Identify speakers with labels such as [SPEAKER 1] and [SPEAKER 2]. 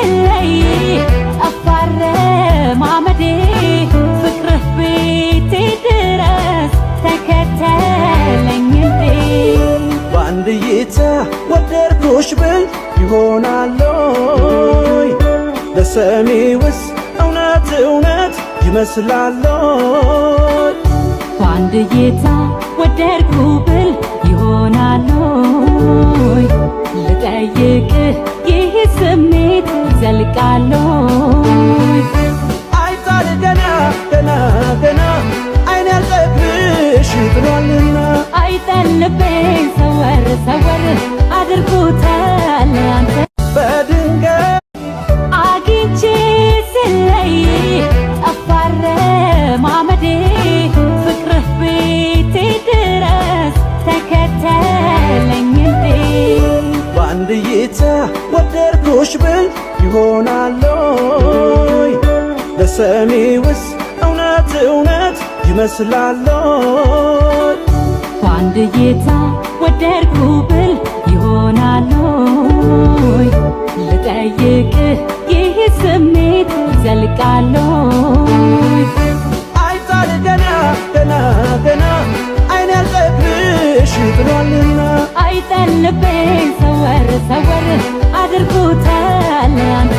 [SPEAKER 1] ስለይ አፋረ ማመዴ ፍቅርህ ቤቴ ድረስ ተከተለኝ እንዴ
[SPEAKER 2] በአንድ እይታ ወደድኩሽ ብል ይሆናል ወይ ለሰሚውስ እውነት እውነት ይመስላል ወይ
[SPEAKER 1] በአንድ እይታ ወደድኩ ብል ይሆናል ወይ ልጠይቅህ ይህ ስሜት ይዘልቃል ወይ
[SPEAKER 2] አይጣል ገና ገና ገና አይን ያልጠግብሽ ጥሏልና
[SPEAKER 1] አይጠልብኝ ሰወር ሰወር አድርጎታል አንተ
[SPEAKER 2] በድንገት
[SPEAKER 1] አግኝቼ ስለይ አፋረ ማመዴ ፍቅርህ ቤቴ ድረስ ተከተለኝ እንዴ
[SPEAKER 2] በአንድ እይታ ወደድኩሽ ብል ይሆናል ወይ ለሰሚውስ እውነት እውነት ይመስላል ወይ
[SPEAKER 1] በአንድ እይታ ወደድኩ ብል ይሆናል ወይ ልጠይቅህ ይህ ስሜት ይዘልቃል ወይ
[SPEAKER 2] አይጣል ገና ገና ገና አይን ያልጠግብሽ ጥሏልና
[SPEAKER 1] አይጠልብኝ ሰወር ሰወር አድርጎታል አንተ